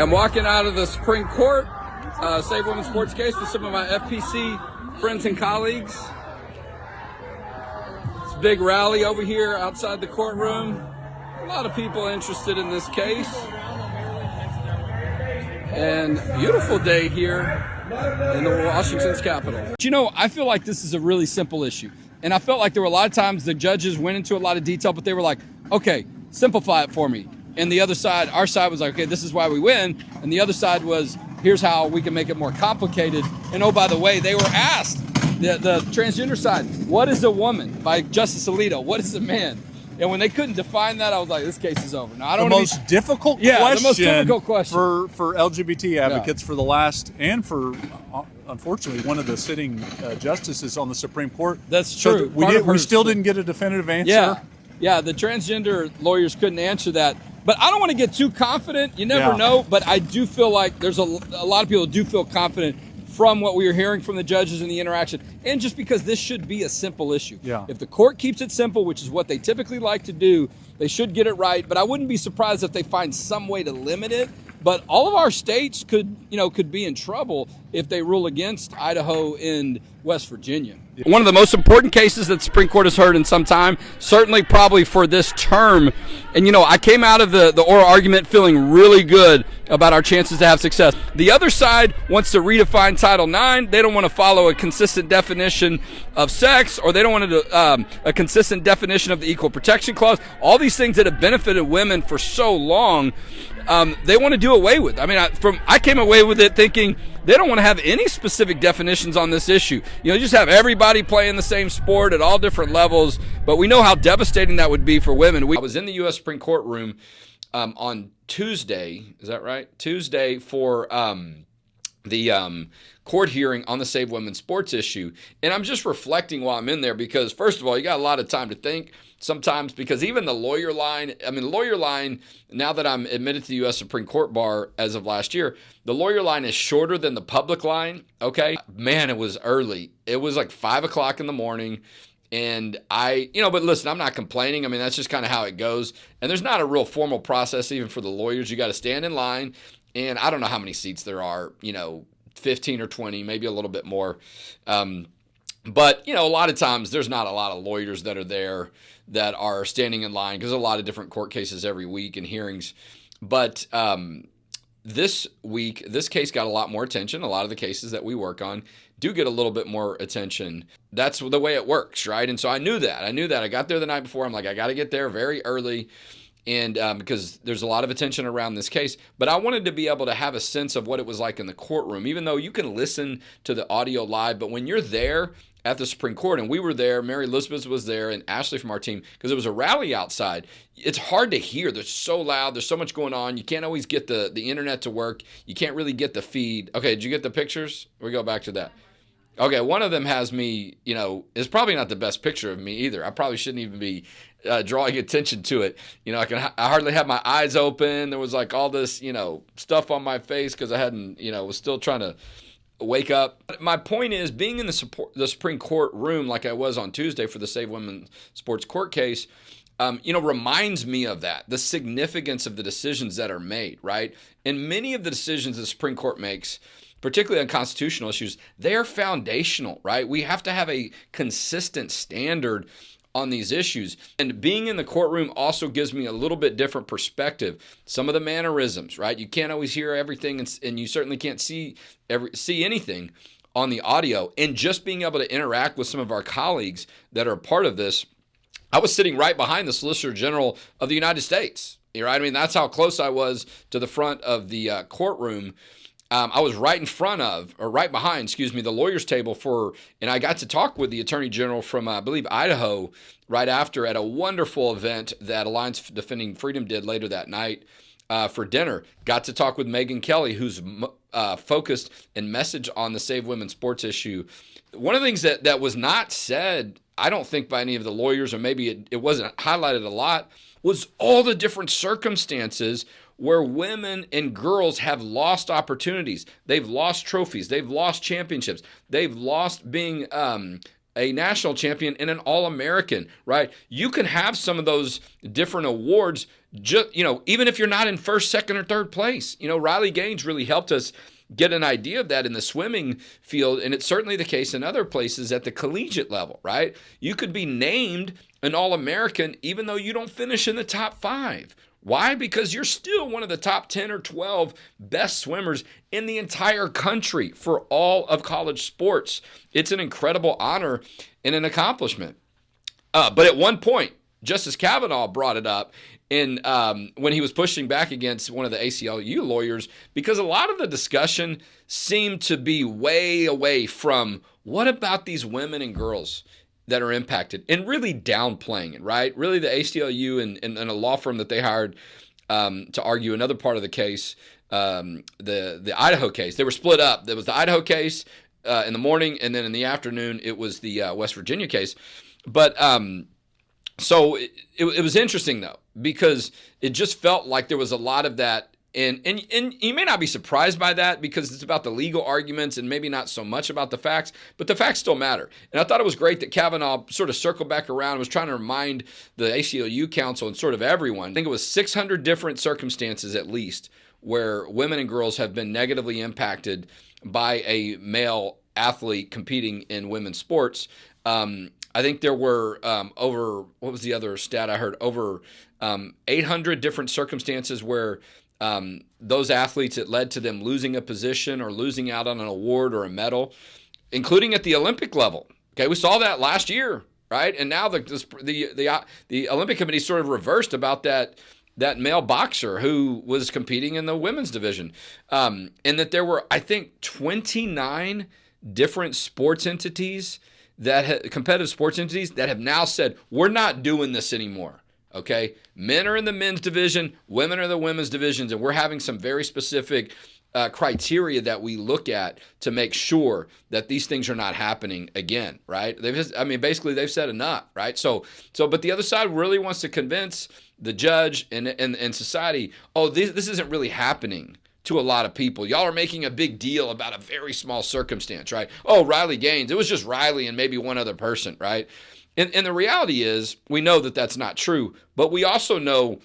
I'm walking out of the Supreme Court, Save Women's Sports case with some of my FPC friends and colleagues. It's a big rally over here outside the courtroom. A lot of people interested in this case. And beautiful day here in the Washington's capital. But you know, I feel like this is a really simple issue. And I felt like there were a lot of times the judges went into a lot of detail, but they were like, okay, simplify it for me. And the other side, our side was like, okay, this is why we win. And the other side was, here's how we can make it more complicated. And oh, by the way, they were asked, the transgender side, what is a woman? By Justice Alito, what is a man? And when they couldn't define that, I was like, this case is over. Now, I don't the most difficult question for LGBT advocates for the last, and for, unfortunately, one of the sitting justices on the Supreme Court. That's true. So we still didn't get a definitive answer. Yeah, the transgender lawyers couldn't answer that. But I don't want to get too confident. You never know. But I do feel like there's a lot of people who do feel confident from what we were hearing from the judges in the interaction. And just because this should be a simple issue. Yeah. If the court keeps it simple, which is what they typically like to do, they should get it right. But I wouldn't be surprised if they find some way to limit it. But all of our states could be in trouble if they rule against Idaho and West Virginia. One of the most important cases that the Supreme Court has heard in some time, certainly probably for this term. And, I came out of the oral argument feeling really good about our chances to have success. The other side wants to redefine Title IX. They don't want to follow a consistent definition of sex, or they don't want to a consistent definition of the Equal Protection Clause. All these things that have benefited women for so long, they want to do away with. I mean, I came away with it thinking they don't want to have any specific definitions on this issue. Just have everybody playing the same sport at all different levels. But we know how devastating that would be for women. I was in the U.S. Supreme Court room on Tuesday. Is that right? Tuesday for the court hearing on the Save Women's Sports issue. And I'm just reflecting while I'm in there because, first of all, you got a lot of time to think sometimes, because even the lawyer line, now that I'm admitted to the U.S. Supreme Court bar as of last year, the lawyer line is shorter than the public line, okay? Man, it was early. It was like 5 o'clock in the morning. And but listen, I'm not complaining. I mean, that's just kind of how it goes. And there's not a real formal process even for the lawyers. You got to stand in line. And I don't know how many seats there are, 15 or 20, maybe a little bit more. But, a lot of times there's not a lot of lawyers that are there that are standing in line because there's a lot of different court cases every week and hearings. But this week, this case got a lot more attention. A lot of the cases that we work on do get a little bit more attention. That's the way it works, right? And so I knew that. I got there the night before. I'm like, I got to get there very early. And because there's a lot of attention around this case. But I wanted to be able to have a sense of what it was like in the courtroom, even though you can listen to the audio live. But when you're there at the Supreme Court, and we were there, Mary Elizabeth was there, and Ashley from our team, because it was a rally outside, it's hard to hear. They're so loud. There's so much going on. You can't always get the internet to work. You can't really get the feed. Okay, did you get the pictures? We go back to that. Okay, one of them has me, is probably not the best picture of me either. I probably shouldn't even be drawing attention to it. I hardly have my eyes open. There was like all this, stuff on my face because I hadn't, was still trying to wake up. My point is, being in the Supreme Court room like I was on Tuesday for the Save Women's Sports court case, reminds me of that, the significance of the decisions that are made, right? And many of the decisions the Supreme Court makes, particularly on constitutional issues, they're foundational, right? We have to have a consistent standard on these issues. And being in the courtroom also gives me a little bit different perspective. Some of the mannerisms, right? You can't always hear everything, and you certainly can't see anything on the audio. And just being able to interact with some of our colleagues that are a part of this, I was sitting right behind the Solicitor General of the United States. Right? I mean, that's how close I was to the front of the courtroom. I was right behind, the lawyer's table and I got to talk with the Attorney General from, I believe, Idaho right after at a wonderful event that Alliance Defending Freedom did later that night for dinner. Got to talk with Megyn Kelly, who's focused and messaged on the Save Women's Sports issue. One of the things that was not said, I don't think by any of the lawyers, or maybe it wasn't highlighted a lot, was all the different circumstances where women and girls have lost opportunities. They've lost trophies. They've lost championships. They've lost being a national champion, and an All-American, right? You can have some of those different awards, even if you're not in first, second, or third place. Riley Gaines really helped us get an idea of that in the swimming field, and it's certainly the case in other places at the collegiate level, right? You could be named an All-American even though you don't finish in the top 5. Why? Because you're still one of the top 10 or 12 best swimmers in the entire country for all of college sports. It's an incredible honor and an accomplishment. But at one point, Justice Kavanaugh brought it up when he was pushing back against one of the ACLU lawyers, because a lot of the discussion seemed to be way away from what about these women and girls that are impacted, and really downplaying it, right? Really the ACLU and a law firm that they hired to argue another part of the case, the Idaho case. They were split up. There was the Idaho case in the morning, and then in the afternoon it was the West Virginia case. But so it was interesting, though, because it just felt like there was a lot of that. And you may not be surprised by that because it's about the legal arguments and maybe not so much about the facts, but the facts still matter. And I thought it was great that Kavanaugh sort of circled back around and was trying to remind the ACLU council and sort of everyone. I think it was 600 different circumstances at least where women and girls have been negatively impacted by a male athlete competing in women's sports. I think there were over, what was the other stat I heard? Over 800 different circumstances where those athletes, it led to them losing a position or losing out on an award or a medal, including at the Olympic level. Okay, we saw that last year, right? And now the Olympic Committee sort of reversed about that male boxer who was competing in the women's division, and that there were, I think, 29 different sports entities competitive sports entities that have now said, we're not doing this anymore. Okay, men are in the men's division, women are the women's divisions, and we're having some very specific criteria that we look at to make sure that these things are not happening again, right? Basically they've said enough, right? So, but the other side really wants to convince the judge and society, this isn't really happening to a lot of people. Y'all are making a big deal about a very small circumstance, right? Oh, Riley Gaines, it was just Riley and maybe one other person, right? And the reality is, we know that that's not true, but we also know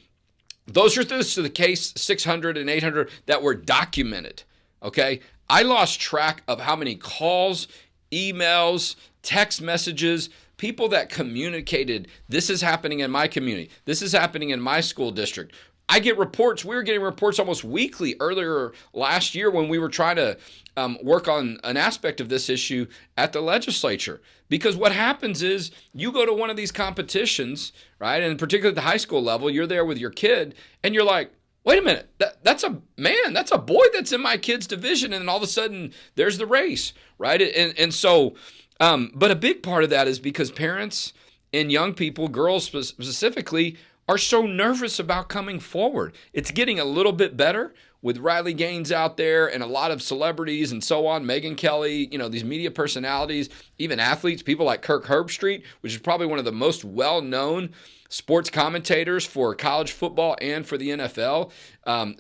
those are the case 600 and 800 that were documented, okay? I lost track of how many calls, emails, text messages, people that communicated, this is happening in my community, this is happening in my school district. I get reports. We were getting reports almost weekly earlier last year when we were trying to work on an aspect of this issue at the legislature. Because what happens is you go to one of these competitions, right, and particularly at the high school level, you're there with your kid, and you're like, wait a minute, that's a boy that's in my kid's division, and then all of a sudden there's the race, right? And so, but a big part of that is because parents and young people, girls specifically, are so nervous about coming forward. It's getting a little bit better with Riley Gaines out there and a lot of celebrities and so on, Megyn Kelly, these media personalities, even athletes, people like Kirk Herbstreit, which is probably one of the most well-known sports commentators for college football and for the NFL,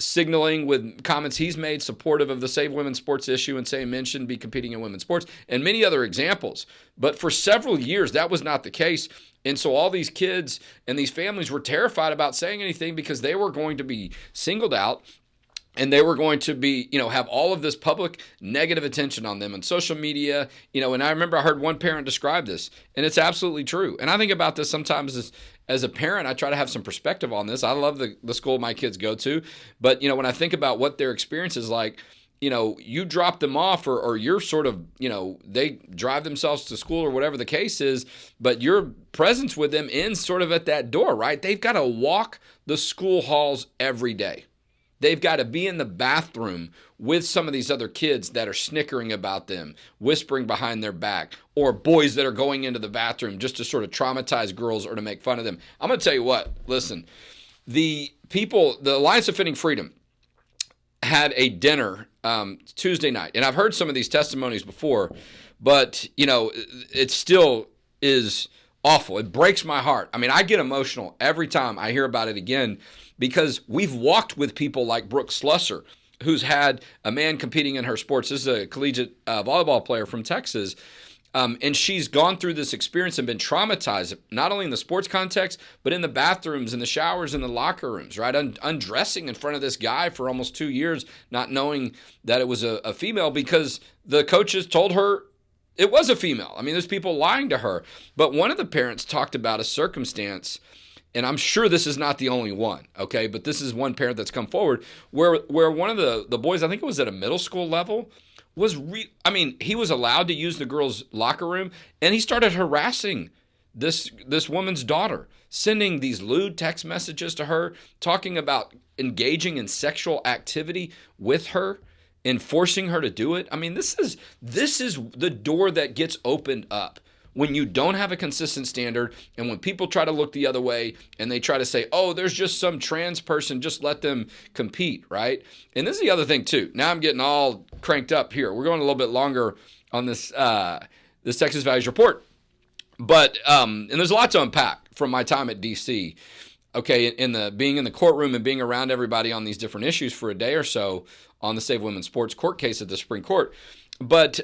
signaling with comments he's made supportive of the Save Women's Sports issue and saying men shouldn't be competing in women's sports, and many other examples. But for several years, that was not the case. And so all these kids and these families were terrified about saying anything because they were going to be singled out and they were going to be, have all of this public negative attention on them on social media, and I remember I heard one parent describe this, and it's absolutely true. And I think about this sometimes as a parent, I try to have some perspective on this. I love the school my kids go to, but, when I think about what their experience is like, you drop them off or you're sort of, they drive themselves to school or whatever the case is, but your presence with them ends sort of at that door, right? They've got to walk the school halls every day. They've got to be in the bathroom with some of these other kids that are snickering about them, whispering behind their back, or boys that are going into the bathroom just to sort of traumatize girls or to make fun of them. I'm going to tell you what, listen, the Alliance Defending Freedom had a dinner Tuesday night, and I've heard some of these testimonies before, but it still is awful. It breaks my heart. I get emotional every time I hear about it again because we've walked with people like Brooke Slusser, who's had a man competing in her sports. This is a collegiate volleyball player from Texas. And she's gone through this experience and been traumatized, not only in the sports context, but in the bathrooms, in the showers, in the locker rooms, right? Undressing in front of this guy for almost 2 years, not knowing that it was a female because the coaches told her it was a female. I mean, there's people lying to her. But one of the parents talked about a circumstance, and I'm sure this is not the only one, okay? But this is one parent that's come forward where one of the boys, I think it was at a middle school level, he was allowed to use the girls' locker room, and he started harassing this woman's daughter, sending these lewd text messages to her, talking about engaging in sexual activity with her and forcing her to do it. I mean, this is the door that gets opened up when you don't have a consistent standard, and when people try to look the other way and they try to say, oh, there's just some trans person, just let them compete, right? And this is the other thing too. Now I'm getting all cranked up here. We're going a little bit longer on this Texas Values Report. But and there's a lot to unpack from my time at DC. Okay, being in the courtroom and being around everybody on these different issues for a day or so on the Save Women's Sports court case at the Supreme Court. But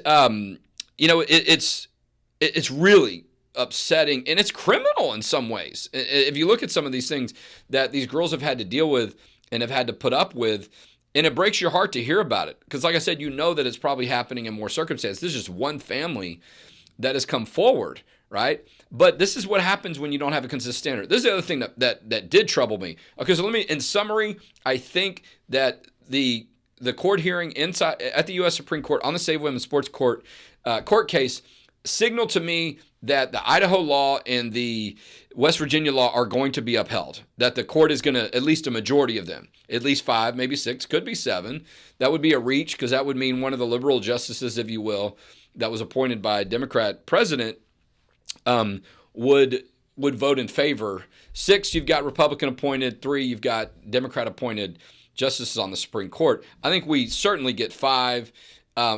it's really upsetting, and it's criminal in some ways. If you look at some of these things that these girls have had to deal with and have had to put up with, and it breaks your heart to hear about it. Because like I said, you know that it's probably happening in more circumstances. This is just one family that has come forward, right? But this is what happens when you don't have a consistent standard. This is the other thing that did trouble me. Okay, so in summary, I think that the court hearing inside at the U.S. Supreme Court on the Save Women's Sports court case signaled to me that the Idaho law and the West Virginia law are going to be upheld, that the court is going to, at least a majority of them, at least 5, maybe 6, could be 7. That would be a reach because that would mean one of the liberal justices, if you will, that was appointed by a Democrat president would vote in favor. 6, you've got Republican appointed. 3, you've got Democrat appointed justices on the Supreme Court. I think we certainly get 5.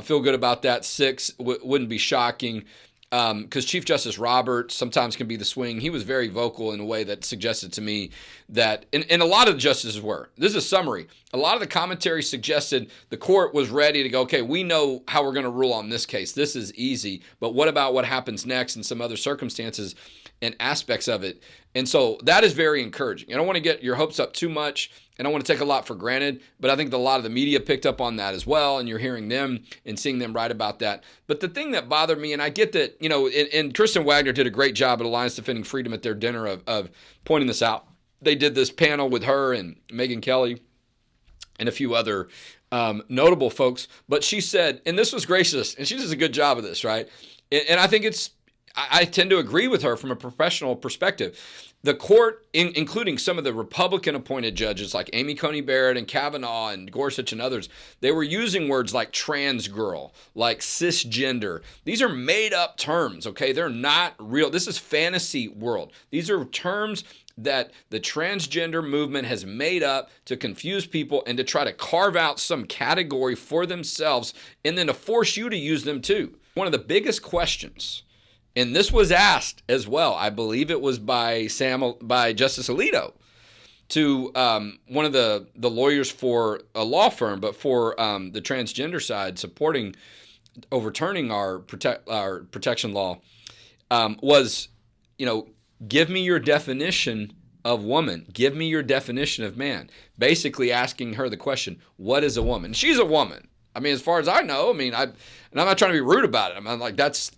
Feel good about that. 6 wouldn't be shocking because Chief Justice Roberts sometimes can be the swing. He was very vocal in a way that suggested to me that, and a lot of the justices were. This is a summary. A lot of the commentary suggested the court was ready to go, okay, we know how we're going to rule on this case. This is easy. But what about what happens next and some other circumstances and aspects of it? And so that is very encouraging. I don't want to get your hopes up too much. I don't want to take a lot for granted, but I think a lot of the media picked up on that as well, and you're hearing them and seeing them write about that. But the thing that bothered me, and I get that, and Kristen Wagner did a great job at Alliance Defending Freedom at their dinner of pointing this out. They did this panel with her and Megyn Kelly and a few other notable folks. But she said, and this was gracious, and she does a good job of this, right? And I think I tend to agree with her from a professional perspective. The court, including some of the Republican-appointed judges like Amy Coney Barrett and Kavanaugh and Gorsuch and others, they were using words like trans girl, like cisgender. These are made-up terms, okay? They're not real. This is fantasy world. These are terms that the transgender movement has made up to confuse people and to try to carve out some category for themselves and then to force you to use them too. One of the biggest questions, and this was asked as well, I believe it was by Justice Alito to one of the lawyers for a law firm, but for the transgender side supporting overturning our protection law, was, give me your definition of woman. Give me your definition of man. Basically asking her the question, what is a woman? She's a woman. I mean, as far as I know, and I'm not trying to be rude about it. I'm like, that's,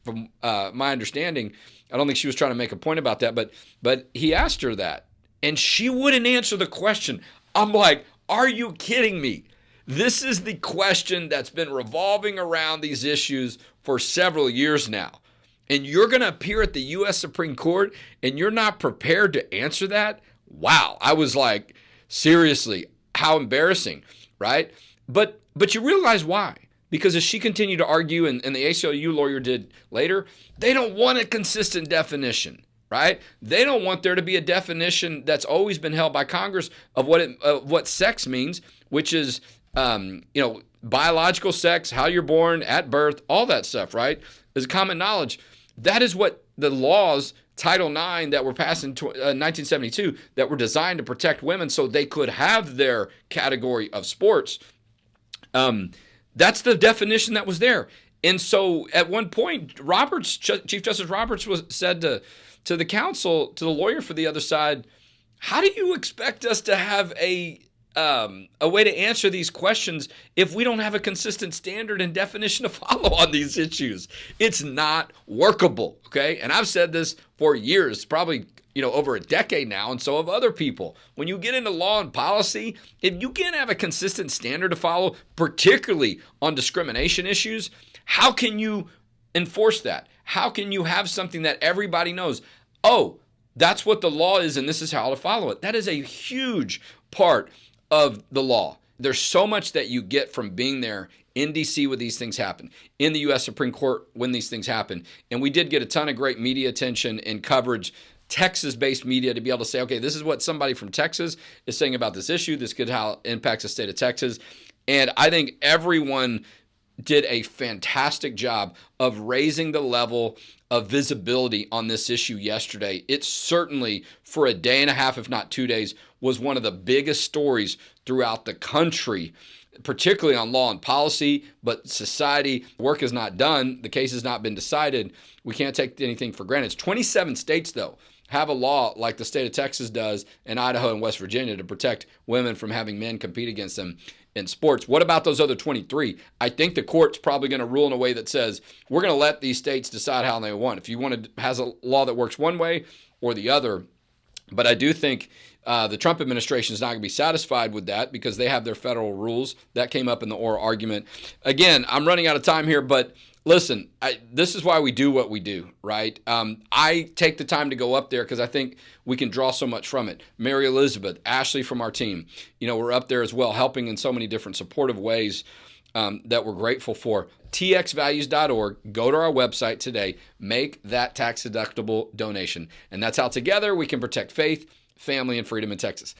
from my understanding, I don't think she was trying to make a point about that, but he asked her that, and she wouldn't answer the question. I'm like, are you kidding me? This is the question that's been revolving around these issues for several years now. And you're going to appear at the U.S. Supreme Court, and you're not prepared to answer that? Wow. I was like, seriously, how embarrassing, right? But you realize why. Because as she continued to argue, and the ACLU lawyer did later, they don't want a consistent definition, right? They don't want there to be a definition that's always been held by Congress of what sex means, which is, biological sex, how you're born, at birth, all that stuff, right? Is common knowledge. That is what the laws, Title IX, that were passed in 1972, that were designed to protect women so they could have their category of sports. That's the definition that was there. And so at one point, Chief Justice Roberts said to the counsel, to the lawyer for the other side, how do you expect us to have a way to answer these questions if we don't have a consistent standard and definition to follow on these issues? It's not workable, okay? And I've said this for years, probably over a decade now, and so have other people. When you get into law and policy, if you can't have a consistent standard to follow, particularly on discrimination issues, how can you enforce that? How can you have something that everybody knows? Oh, that's what the law is, and this is how to follow it. That is a huge part of the law. There's so much that you get from being there in D.C. when these things happen, in the U.S. Supreme Court when these things happen. And we did get a ton of great media attention and coverage, Texas-based media, to be able to say, okay, this is what somebody from Texas is saying about this issue. This could how it impacts the state of Texas. And I think everyone did a fantastic job of raising the level of visibility on this issue yesterday. It certainly, for a day and a half, if not 2 days, was one of the biggest stories throughout the country, particularly on law and policy. But society, work is not done. The case has not been decided. We can't take anything for granted. It's 27 states, though, have a law like the state of Texas does, and Idaho and West Virginia, to protect women from having men compete against them in sports. What about those other 23? I think the court's probably going to rule in a way that says we're going to let these states decide how they want. If you want to has a law that works one way or the other. But I do think the Trump administration is not going to be satisfied with that because they have their federal rules. That came up in the oral argument. Again, I'm running out of time here, but listen, this is why we do what we do, right? I take the time to go up there because I think we can draw so much from it. Mary Elizabeth, Ashley from our team, we're up there as well, helping in so many different supportive ways that we're grateful for. txvalues.org. Go to our website today. Make that tax-deductible donation. And that's how together we can protect faith, family, and freedom in Texas.